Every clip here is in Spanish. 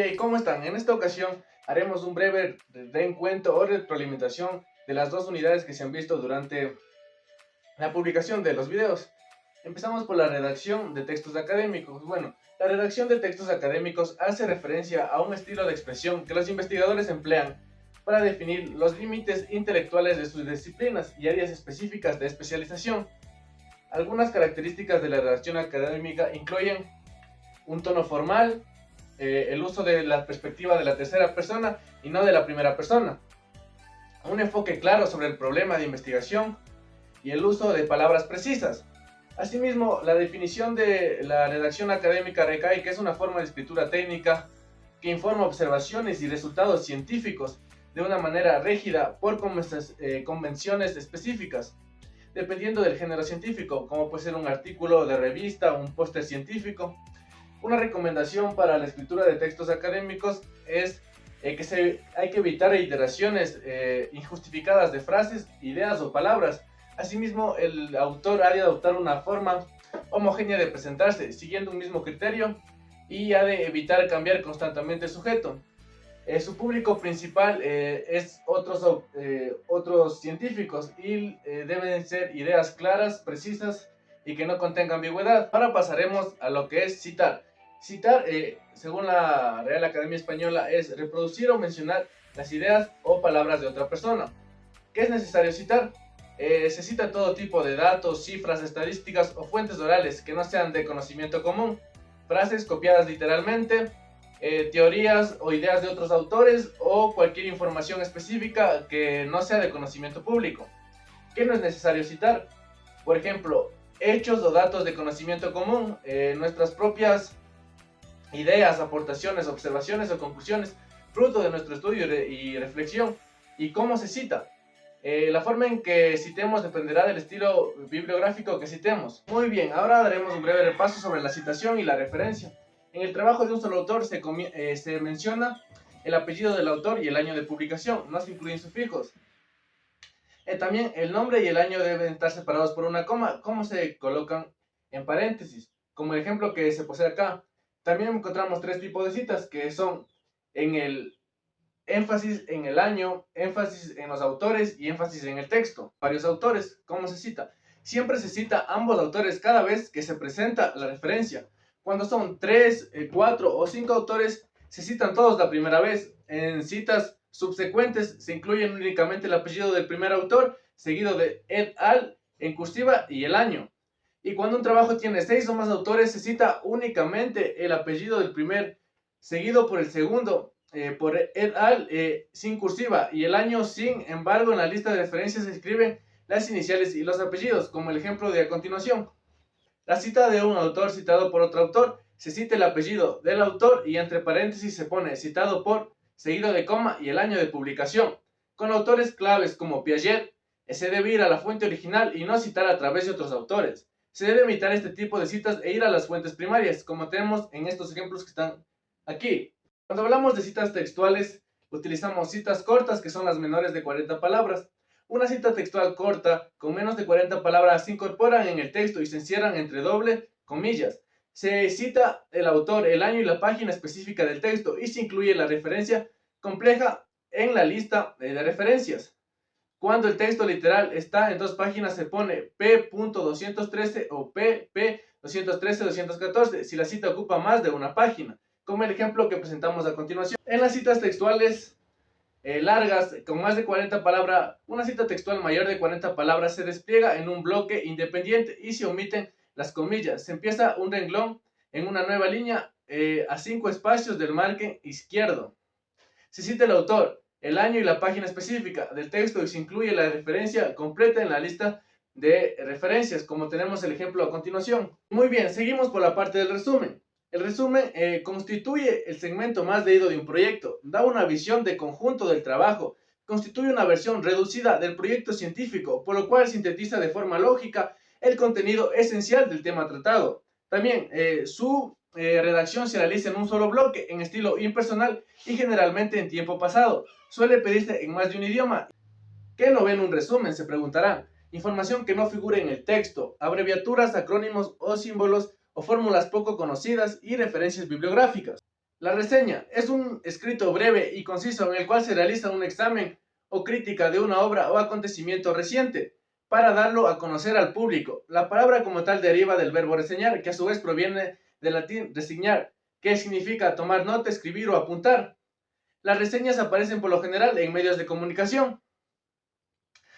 ¿Y cómo están? En esta ocasión haremos un breve reencuentro o retroalimentación de las dos unidades que se han visto durante la publicación de los videos. Empezamos por la redacción de textos académicos. Bueno, la redacción de textos académicos hace referencia a un estilo de expresión que los investigadores emplean para definir los límites intelectuales de sus disciplinas y áreas específicas de especialización. Algunas características de la redacción académica incluyen un tono formal, el uso de la perspectiva de la tercera persona y no de la primera persona, un enfoque claro sobre el problema de investigación y el uso de palabras precisas. Asimismo, la definición de la redacción académica recae que es una forma de escritura técnica que informa observaciones y resultados científicos de una manera rígida por convenciones específicas, dependiendo del género científico, como puede ser un artículo de revista o un póster científico. Una recomendación para la escritura de textos académicos es que hay que evitar iteraciones injustificadas de frases, ideas o palabras. Asimismo, el autor ha de adoptar una forma homogénea de presentarse, siguiendo un mismo criterio, y ha de evitar cambiar constantemente el sujeto. Su público principal es otros científicos y deben ser ideas claras, precisas y que no contengan ambigüedad. Ahora pasaremos a lo que es citar. Citar, según la Real Academia Española, es reproducir o mencionar las ideas o palabras de otra persona. ¿Qué es necesario citar? Se cita todo tipo de datos, cifras, estadísticas o fuentes orales que no sean de conocimiento común, frases copiadas literalmente, teorías o ideas de otros autores o cualquier información específica que no sea de conocimiento público. ¿Qué no es necesario citar? Por ejemplo, hechos o datos de conocimiento común, nuestras propias ideas, aportaciones, observaciones o conclusiones, fruto de nuestro estudio y reflexión. ¿Y cómo se cita? La forma en que citemos dependerá del estilo bibliográfico que citemos. Muy bien, ahora daremos un breve repaso sobre la citación y la referencia. En el trabajo de un solo autor se menciona el apellido del autor y el año de publicación, no se incluyen sufijos. También el nombre y el año deben estar separados por una coma, como se colocan en paréntesis, como el ejemplo que se posee acá. También encontramos tres tipos de citas, que son en el énfasis en el año, énfasis en los autores y énfasis en el texto. Varios autores, ¿cómo se cita? Siempre se cita ambos autores cada vez que se presenta la referencia. Cuando son 3, 4 o 5 autores, se citan todos la primera vez. En citas subsecuentes se incluyen únicamente el apellido del primer autor, seguido de et al en cursiva y el año. Y cuando un trabajo tiene 6 o más autores, se cita únicamente el apellido del primer, seguido por el segundo, por et al, sin cursiva, y el año. Sin embargo, en la lista de referencias se escriben las iniciales y los apellidos, como el ejemplo de a continuación. La cita de un autor citado por otro autor, se cita el apellido del autor y entre paréntesis se pone citado por, seguido de coma y el año de publicación. Con autores claves como Piaget, se debe ir a la fuente original y no citar a través de otros autores. Se debe evitar este tipo de citas e ir a las fuentes primarias, como tenemos en estos ejemplos que están aquí. Cuando hablamos de citas textuales, utilizamos citas cortas, que son las menores de 40 palabras. Una cita textual corta, con menos de 40 palabras, se incorporan en el texto y se encierran entre doble comillas. Se cita el autor, el año y la página específica del texto y se incluye la referencia compleja en la lista de referencias. Cuando el texto literal está en dos páginas, se pone p.213 o pp.213-214 si la cita ocupa más de una página, como el ejemplo que presentamos a continuación. En las citas textuales largas, con más de 40 palabras, una cita textual mayor de 40 palabras se despliega en un bloque independiente y se omiten las comillas. Se empieza un renglón en una nueva línea a 5 espacios del margen izquierdo. Se cita el autor, el año y la página específica del texto y se incluye la referencia completa en la lista de referencias, como tenemos el ejemplo a continuación. Muy bien, seguimos por la parte del resumen. El resumen constituye el segmento más leído de un proyecto, da una visión de conjunto del trabajo, constituye una versión reducida del proyecto científico, por lo cual sintetiza de forma lógica el contenido esencial del tema tratado. También su redacción se realiza en un solo bloque, en estilo impersonal y generalmente en tiempo pasado. Suele pedirse en más de un idioma. ¿Qué no ven un resumen?, se preguntarán. Información que no figure en el texto, abreviaturas, acrónimos o símbolos o fórmulas poco conocidas y referencias bibliográficas. La reseña es un escrito breve y conciso en el cual se realiza un examen o crítica de una obra o acontecimiento reciente para darlo a conocer al público. La palabra como tal deriva del verbo reseñar, que a su vez proviene del latín resignar, que significa tomar nota, escribir o apuntar. Las reseñas aparecen por lo general en medios de comunicación,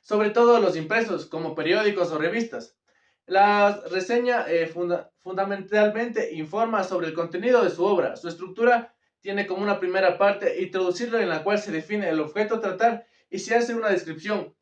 sobre todo los impresos, como periódicos o revistas. La reseña fundamentalmente informa sobre el contenido de su obra. Su estructura tiene como una primera parte introducirla, en la cual se define el objeto a tratar y se hace una descripción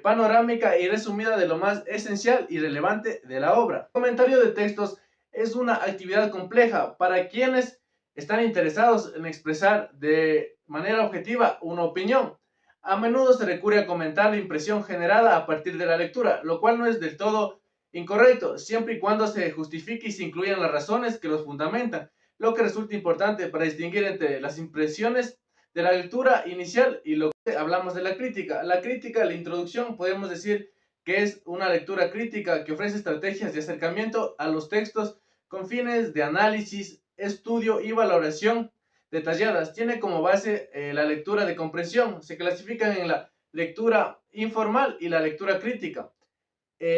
panorámica y resumida de lo más esencial y relevante de la obra. El comentario de textos es una actividad compleja para quienes están interesados en expresar de manera objetiva una opinión. A menudo se recurre a comentar la impresión generada a partir de la lectura, lo cual no es del todo incorrecto, siempre y cuando se justifique y se incluyan las razones que los fundamentan, lo que resulta importante para distinguir entre las impresiones de la lectura inicial y lo que hablamos de la crítica. La crítica, la introducción, podemos decir que es una lectura crítica que ofrece estrategias de acercamiento a los textos con fines de análisis, estudio y valoración detalladas. Tiene como base la lectura de comprensión. Se clasifican en la lectura informal y la lectura crítica.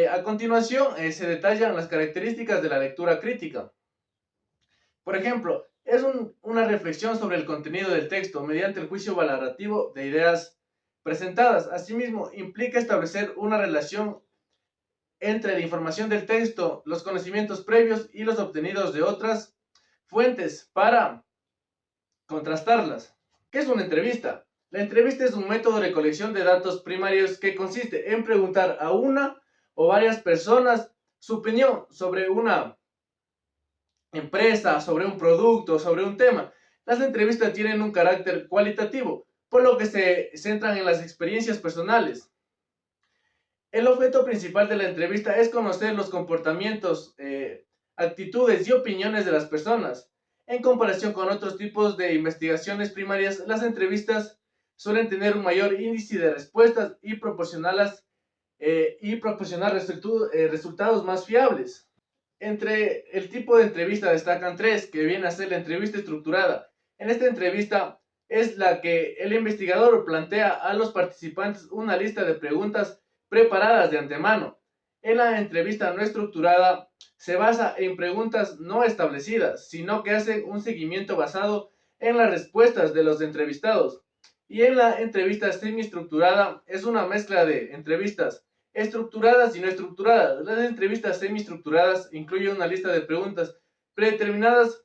A continuación, se detallan las características de la lectura crítica. Por ejemplo, es una reflexión sobre el contenido del texto mediante el juicio valorativo de ideas presentadas. Asimismo, implica establecer una relación entre la información del texto, los conocimientos previos y los obtenidos de otras fuentes para contrastarlas. ¿Qué es una entrevista? La entrevista es un método de recolección de datos primarios que consiste en preguntar a una o varias personas su opinión sobre una empresa, sobre un producto, sobre un tema. Las entrevistas tienen un carácter cualitativo, por lo que se centran en las experiencias personales. El objeto principal de la entrevista es conocer los comportamientos, actitudes y opiniones de las personas. En comparación con otros tipos de investigaciones primarias, las entrevistas suelen tener un mayor índice de respuestas y proporcionar resultados más fiables. Entre el tipo de entrevista destacan tres, que viene a ser la entrevista estructurada. En esta entrevista es la que el investigador plantea a los participantes una lista de preguntas preparadas de antemano. En la entrevista no estructurada se basa en preguntas no establecidas, sino que hacen un seguimiento basado en las respuestas de los entrevistados. Y en la entrevista semiestructurada es una mezcla de entrevistas estructuradas y no estructuradas. Las entrevistas semiestructuradas incluyen una lista de preguntas predeterminadas,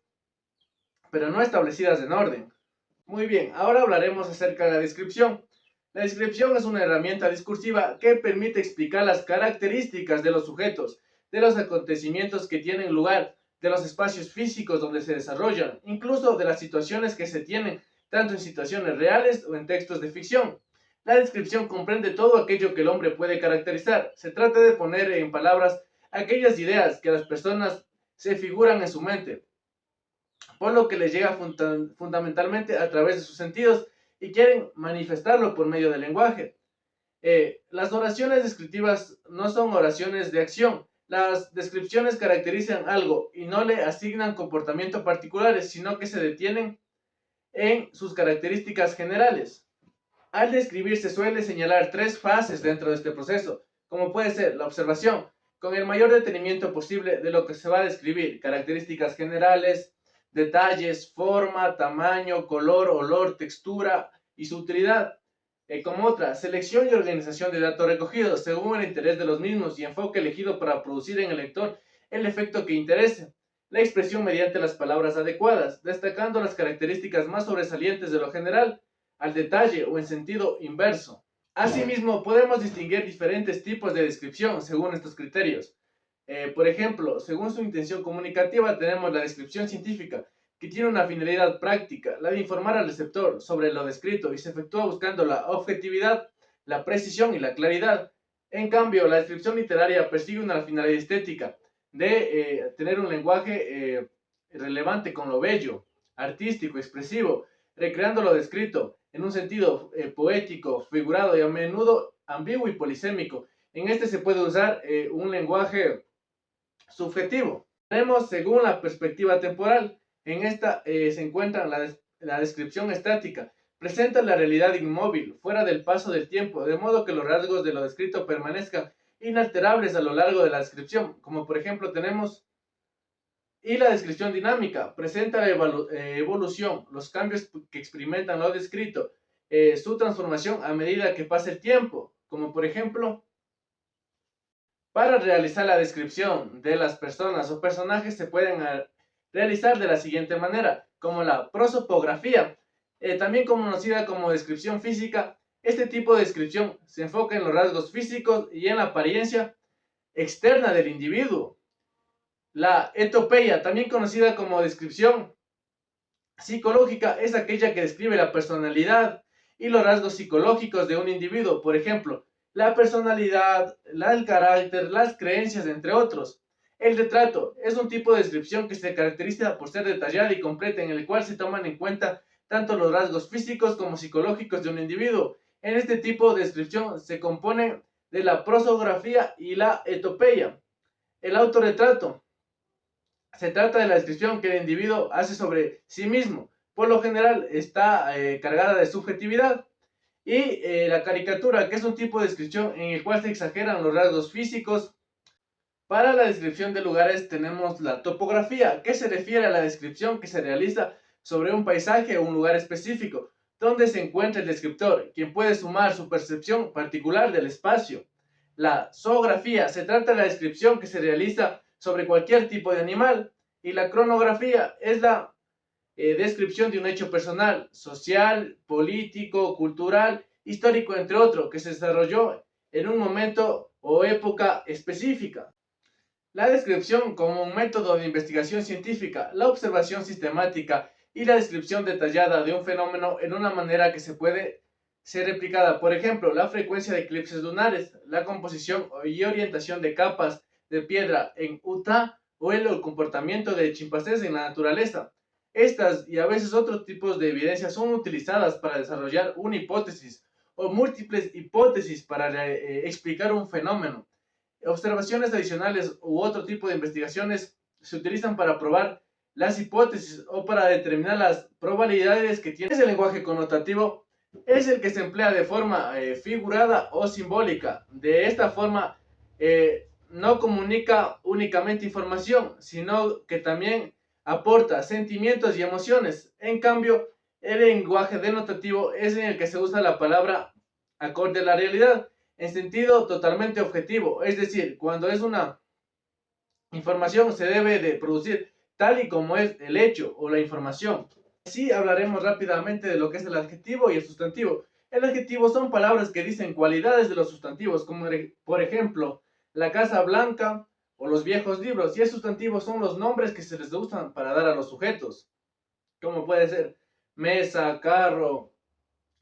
pero no establecidas en orden. Muy bien, ahora hablaremos acerca de la descripción. La descripción es una herramienta discursiva que permite explicar las características de los sujetos, de los acontecimientos que tienen lugar, de los espacios físicos donde se desarrollan, incluso de las situaciones que se tienen, tanto en situaciones reales o en textos de ficción. La descripción comprende todo aquello que el hombre puede caracterizar. Se trata de poner en palabras aquellas ideas que las personas se figuran en su mente, por lo que les llega fundamentalmente a través de sus sentidos y quieren manifestarlo por medio del lenguaje. Las oraciones descriptivas no son oraciones de acción. Las descripciones caracterizan algo y no le asignan comportamientos particulares, sino que se detienen en sus características generales. Al describir se suele señalar tres fases dentro de este proceso, como puede ser la observación, con el mayor detenimiento posible de lo que se va a describir, características generales, detalles, forma, tamaño, color, olor, textura y su utilidad. Como otra, selección y organización de datos recogidos según el interés de los mismos y enfoque elegido para producir en el lector el efecto que interese. La expresión mediante las palabras adecuadas, destacando las características más sobresalientes de lo general, al detalle o en sentido inverso. Asimismo, podemos distinguir diferentes tipos de descripción según estos criterios. Por ejemplo, según su intención comunicativa tenemos la descripción científica, que tiene una finalidad práctica, la de informar al receptor sobre lo descrito y se efectúa buscando la objetividad, la precisión y la claridad. En cambio, la descripción literaria persigue una finalidad estética, de tener un lenguaje relevante con lo bello, artístico, expresivo, recreando lo descrito en un sentido poético, figurado y a menudo ambiguo y polisémico. En este se puede usar un lenguaje subjetivo. Tenemos según la perspectiva temporal. En esta se encuentra la descripción estática. Presenta la realidad inmóvil, fuera del paso del tiempo, de modo que los rasgos de lo descrito permanezcan inalterables a lo largo de la descripción, como por ejemplo tenemos. Y la descripción dinámica presenta la evolución, los cambios que experimentan lo descrito, su transformación a medida que pasa el tiempo, como por ejemplo, para realizar la descripción de las personas o personajes se pueden realizar de la siguiente manera, como la prosopografía, también conocida como descripción física. Este tipo de descripción se enfoca en los rasgos físicos y en la apariencia externa del individuo. La etopeya, también conocida como descripción psicológica, es aquella que describe la personalidad y los rasgos psicológicos de un individuo, por ejemplo, la personalidad, el carácter, las creencias, entre otros. El retrato es un tipo de descripción que se caracteriza por ser detallada y completa, en el cual se toman en cuenta tanto los rasgos físicos como psicológicos de un individuo. En este tipo de descripción se compone de la prosografía y la etopeya. El autorretrato se trata de la descripción que el individuo hace sobre sí mismo. Por lo general está cargada de subjetividad. Y la caricatura, que es un tipo de descripción en el cual se exageran los rasgos físicos. Para la descripción de lugares tenemos la topografía, que se refiere a la descripción que se realiza sobre un paisaje o un lugar específico, donde se encuentra el descriptor, quien puede sumar su percepción particular del espacio. La zoografía se trata de la descripción que se realiza sobre cualquier tipo de animal, y la cronografía es la descripción de un hecho personal, social, político, cultural, histórico, entre otros, que se desarrolló en un momento o época específica. La descripción como un método de investigación científica, la observación sistemática y la descripción detallada de un fenómeno en una manera que se puede ser replicada. Por ejemplo, la frecuencia de eclipses lunares, la composición y orientación de capas de piedra en Utah o el comportamiento de chimpancés en la naturaleza. Estas y a veces otros tipos de evidencias son utilizadas para desarrollar una hipótesis o múltiples hipótesis para explicar un fenómeno. Observaciones adicionales u otro tipo de investigaciones se utilizan para probar las hipótesis o para determinar las probabilidades que tiene. El lenguaje connotativo es el que se emplea de forma figurada o simbólica. De esta forma no comunica únicamente información, sino que también aporta sentimientos y emociones. En cambio, el lenguaje denotativo es en el que se usa la palabra acorde a la realidad en sentido totalmente objetivo, es decir, cuando es una información se debe de producir tal y como es el hecho o la información. Así hablaremos rápidamente de lo que es el adjetivo y el sustantivo. El adjetivo son palabras que dicen cualidades de los sustantivos, como por ejemplo, la casa blanca o los viejos libros, y el sustantivo son los nombres que se les usan para dar a los sujetos, como puede ser mesa, carro,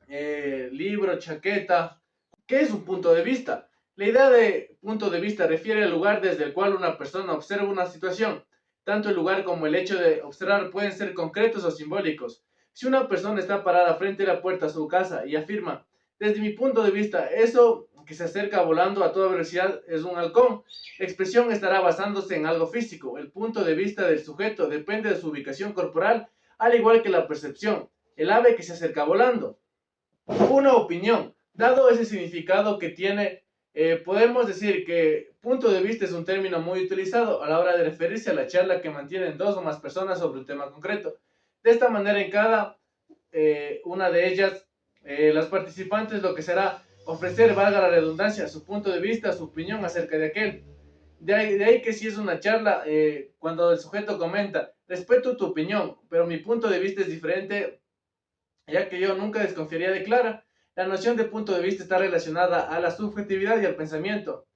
libro, chaqueta. ¿Qué es un punto de vista? La idea de punto de vista refiere al lugar desde el cual una persona observa una situación. Tanto el lugar como el hecho de observar pueden ser concretos o simbólicos. Si una persona está parada frente a la puerta de su casa y afirma, desde mi punto de vista, eso que se acerca volando a toda velocidad es un halcón, la expresión estará basándose en algo físico. El punto de vista del sujeto depende de su ubicación corporal, al igual que la percepción. El ave que se acerca volando. Una opinión. Dado ese significado que tiene, podemos decir que punto de vista es un término muy utilizado a la hora de referirse a la charla que mantienen dos o más personas sobre un tema concreto. De esta manera, en cada una de ellas, los participantes lo que será ofrecer, valga la redundancia, su punto de vista, su opinión acerca de aquel. De ahí que si es una charla, cuando el sujeto comenta, respeto tu opinión, pero mi punto de vista es diferente, ya que yo nunca desconfiaría de Clara. La noción de punto de vista está relacionada a la subjetividad y al pensamiento.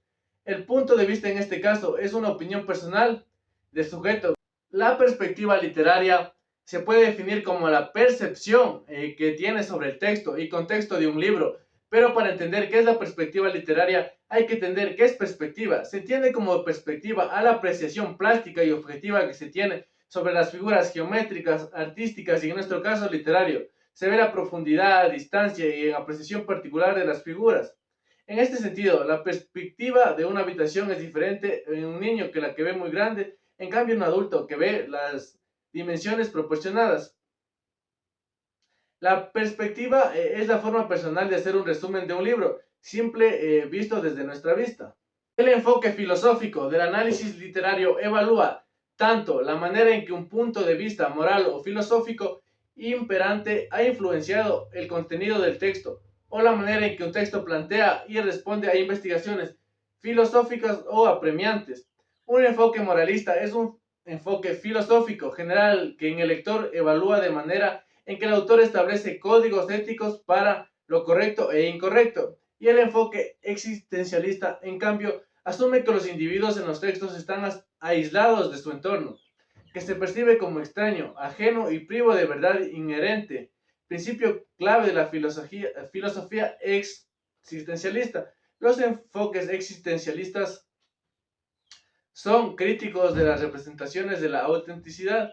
El punto de vista en este caso es una opinión personal del sujeto. La perspectiva literaria se puede definir como la percepción que tiene sobre el texto y contexto de un libro, pero para entender qué es la perspectiva literaria hay que entender qué es perspectiva. Se entiende como perspectiva a la apreciación plástica y objetiva que se tiene sobre las figuras geométricas, artísticas y en nuestro caso literario. Se ve la profundidad, distancia y apreciación particular de las figuras. En este sentido, la perspectiva de una habitación es diferente en un niño que la que ve muy grande. En cambio, un adulto que ve las dimensiones proporcionadas. La perspectiva es la forma personal de hacer un resumen de un libro, simple visto desde nuestra vista. El enfoque filosófico del análisis literario evalúa tanto la manera en que un punto de vista moral o filosófico imperante ha influenciado el contenido del texto, o la manera en que un texto plantea y responde a investigaciones filosóficas o apremiantes. Un enfoque moralista es un enfoque filosófico general que en el lector evalúa de manera en que el autor establece códigos éticos para lo correcto e incorrecto. Y el enfoque existencialista, en cambio, asume que los individuos en los textos están aislados de su entorno, que se percibe como extraño, ajeno y privo de verdad inherente, principio clave de la filosofía existencialista. Los enfoques existencialistas son críticos de las representaciones de la autenticidad